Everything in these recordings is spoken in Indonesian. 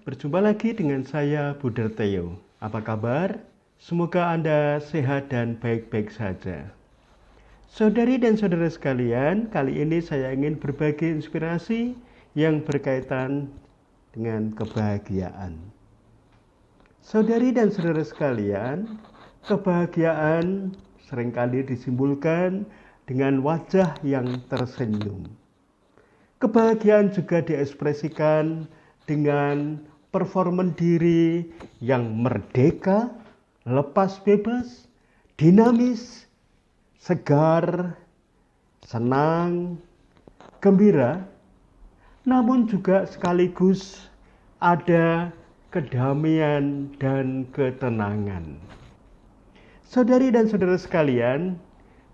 Berjumpa lagi dengan saya Buderteo. Apa kabar? Semoga Anda sehat dan baik-baik saja. Saudari dan saudara sekalian, kali ini saya ingin berbagi inspirasi yang berkaitan dengan kebahagiaan. Saudari dan saudara sekalian, kebahagiaan seringkali disimbolkan dengan wajah yang tersenyum. Kebahagiaan juga diekspresikan dengan performa diri yang merdeka, lepas bebas, dinamis, segar, senang, gembira, namun juga sekaligus ada kedamaian dan ketenangan. Saudari dan saudara sekalian,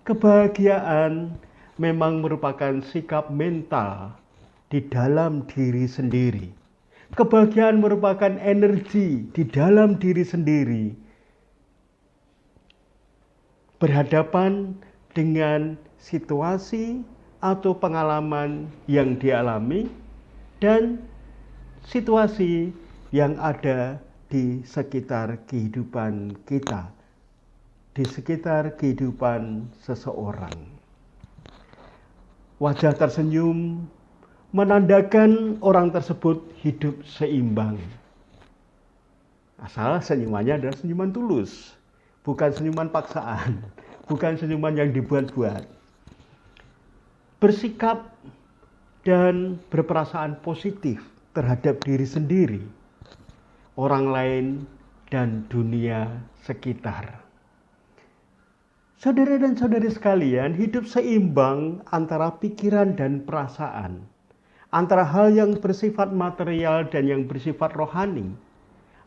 kebahagiaan memang merupakan sikap mental di dalam diri sendiri. Kebahagiaan merupakan energi di dalam diri sendiri. Berhadapan dengan situasi atau pengalaman yang dialami dan situasi yang ada di sekitar kehidupan kita, di sekitar kehidupan seseorang. Wajah tersenyum menandakan orang tersebut hidup seimbang. Asal senyumannya adalah senyuman tulus, bukan senyuman paksaan, bukan senyuman yang dibuat-buat. Bersikap dan berperasaan positif terhadap diri sendiri, orang lain, dan dunia sekitar. Saudara dan saudari sekalian, hidup seimbang antara pikiran dan perasaan, antara hal yang bersifat material dan yang bersifat rohani,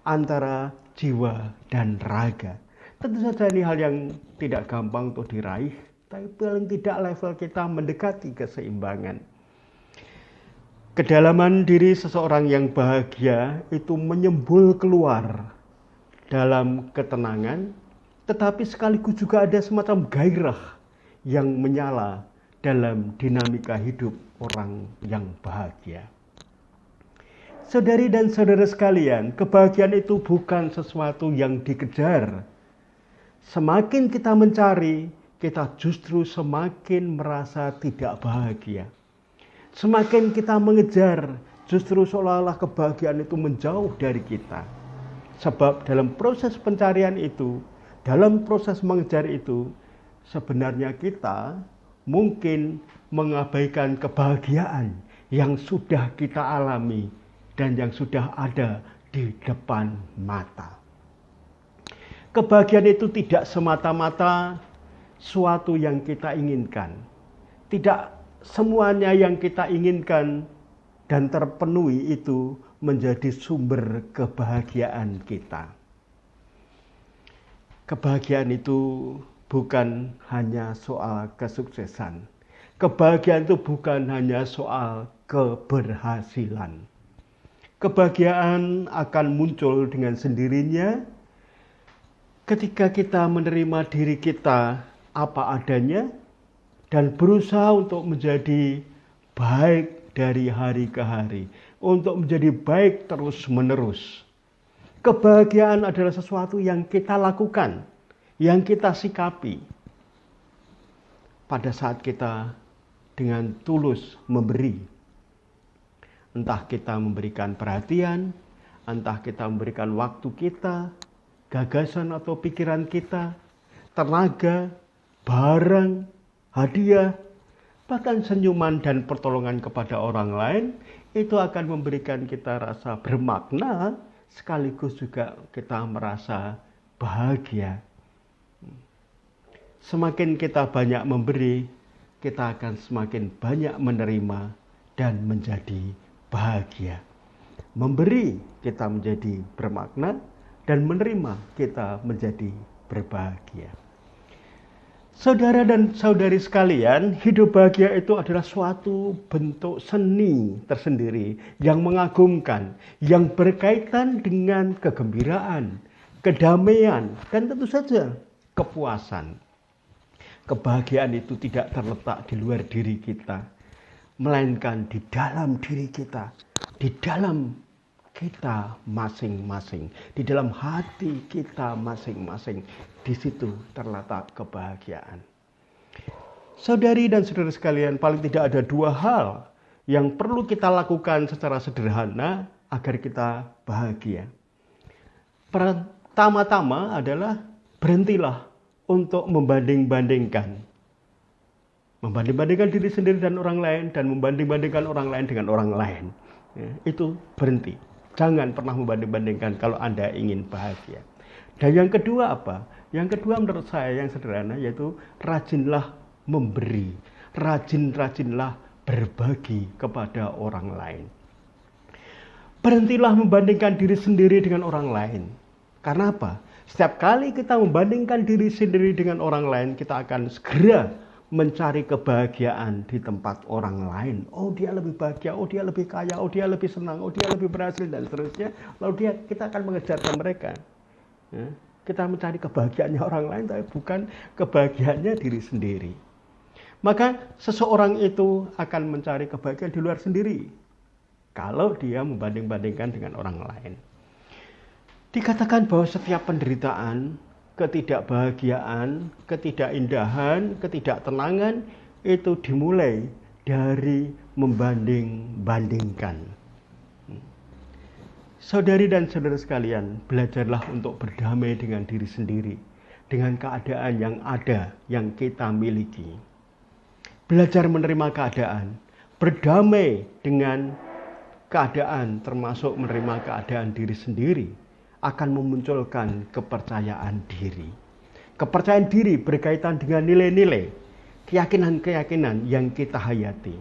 antara jiwa dan raga. Tentu saja ini hal yang tidak gampang untuk diraih, tapi paling tidak level kita mendekati keseimbangan. Kedalaman diri seseorang yang bahagia itu menyembul keluar dalam ketenangan, tetapi sekaligus juga ada semacam gairah yang menyala dalam dinamika hidup orang yang bahagia. Saudari dan saudara sekalian, kebahagiaan itu bukan sesuatu yang dikejar. Semakin kita mencari, kita justru semakin merasa tidak bahagia. Semakin kita mengejar, justru seolah-olah kebahagiaan itu menjauh dari kita. Sebab dalam proses pencarian itu, dalam proses mengejar itu, sebenarnya kita mungkin mengabaikan kebahagiaan yang sudah kita alami dan yang sudah ada di depan mata. Kebahagiaan itu tidak semata-mata suatu yang kita inginkan. Tidak semuanya yang kita inginkan dan terpenuhi itu menjadi sumber kebahagiaan kita. Kebahagiaan itu bukan hanya soal kesuksesan. Kebahagiaan itu bukan hanya soal keberhasilan. Kebahagiaan akan muncul dengan sendirinya ketika kita menerima diri kita apa adanya dan berusaha untuk menjadi baik dari hari ke hari, untuk menjadi baik terus-menerus. Kebahagiaan adalah sesuatu yang kita lakukan, yang kita sikapi pada saat kita dengan tulus memberi. Entah kita memberikan perhatian, entah kita memberikan waktu kita, gagasan atau pikiran kita, tenaga, barang, hadiah, bahkan senyuman dan pertolongan kepada orang lain, itu akan memberikan kita rasa bermakna, sekaligus juga kita merasa bahagia. Semakin kita banyak memberi, kita akan semakin banyak menerima dan menjadi bahagia. Memberi kita menjadi bermakna dan menerima kita menjadi berbahagia. Saudara dan saudari sekalian, hidup bahagia itu adalah suatu bentuk seni tersendiri yang mengagumkan, yang berkaitan dengan kegembiraan, kedamaian, dan tentu saja kepuasan. Kebahagiaan itu tidak terletak di luar diri kita, melainkan di dalam diri kita, di dalam kita masing-masing, di dalam hati kita masing-masing. Di situ terletak kebahagiaan. Saudari dan saudara sekalian, paling tidak ada dua hal yang perlu kita lakukan secara sederhana agar kita bahagia. Pertama-tama adalah berhentilah untuk membanding-bandingkan. Membanding-bandingkan diri sendiri dan orang lain, dan membanding-bandingkan orang lain dengan orang lain. Ya, itu berhenti. Jangan pernah membanding-bandingkan kalau Anda ingin bahagia. Dan yang kedua apa? Yang kedua menurut saya yang sederhana, yaitu rajinlah memberi. Rajin-rajinlah berbagi kepada orang lain. Berhentilah membandingkan diri sendiri dengan orang lain. Karena apa? Setiap kali kita membandingkan diri sendiri dengan orang lain, kita akan segera mencari kebahagiaan di tempat orang lain. Oh, dia lebih bahagia, oh dia lebih kaya, oh dia lebih senang, oh dia lebih berhasil, dan seterusnya. Lalu kita akan mengejarkan mereka. Ya, kita mencari kebahagiaannya orang lain, tapi bukan kebahagiaannya diri sendiri. Maka seseorang itu akan mencari kebahagiaan di luar sendiri kalau dia membanding-bandingkan dengan orang lain. Dikatakan bahwa setiap penderitaan, ketidakbahagiaan, ketidakindahan, ketidaktenangan itu dimulai dari membanding-bandingkan. Saudari dan saudara sekalian, belajarlah untuk berdamai dengan diri sendiri, dengan keadaan yang ada, yang kita miliki. Belajar menerima keadaan, berdamai dengan keadaan, termasuk menerima keadaan diri sendiri, akan memunculkan kepercayaan diri. Kepercayaan diri berkaitan dengan nilai-nilai, keyakinan-keyakinan yang kita hayati.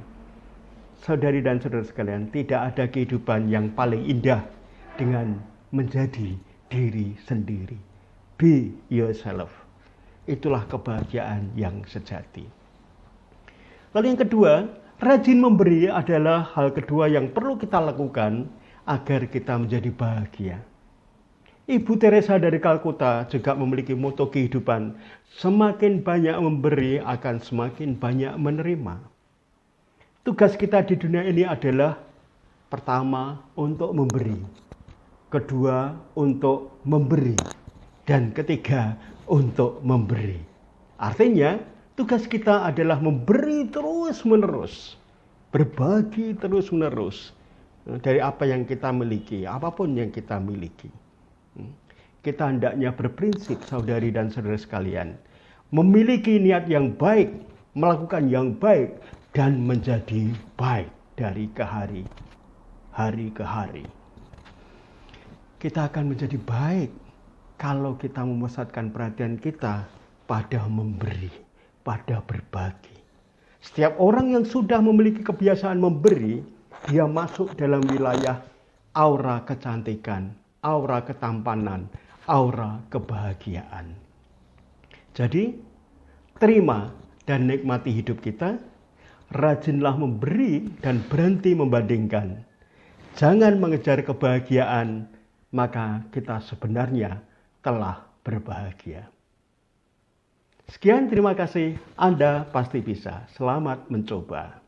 Saudari dan saudara sekalian, tidak ada kehidupan yang paling indah dengan menjadi diri sendiri. Be yourself. Itulah kebahagiaan yang sejati. Lalu yang kedua, rajin memberi adalah hal kedua yang perlu kita lakukan agar kita menjadi bahagia. Ibu Teresa dari Kalkuta juga memiliki moto kehidupan, semakin banyak memberi akan semakin banyak menerima. Tugas kita di dunia ini adalah pertama untuk memberi, kedua untuk memberi, dan ketiga untuk memberi. Artinya tugas kita adalah memberi terus-menerus, berbagi terus-menerus dari apa yang kita miliki, apapun yang kita miliki. Kita hendaknya berprinsip, saudari dan saudara sekalian, memiliki niat yang baik, melakukan yang baik, dan menjadi baik dari hari ke hari. Kita akan menjadi baik kalau kita memusatkan perhatian kita pada memberi, pada berbagi. Setiap orang yang sudah memiliki kebiasaan memberi, dia masuk dalam wilayah aura kecantikan, aura ketampanan, aura kebahagiaan. Jadi, terima dan nikmati hidup kita, rajinlah memberi dan berhenti membandingkan. Jangan mengejar kebahagiaan, maka kita sebenarnya telah berbahagia. Sekian, terima kasih. Anda pasti bisa. Selamat mencoba.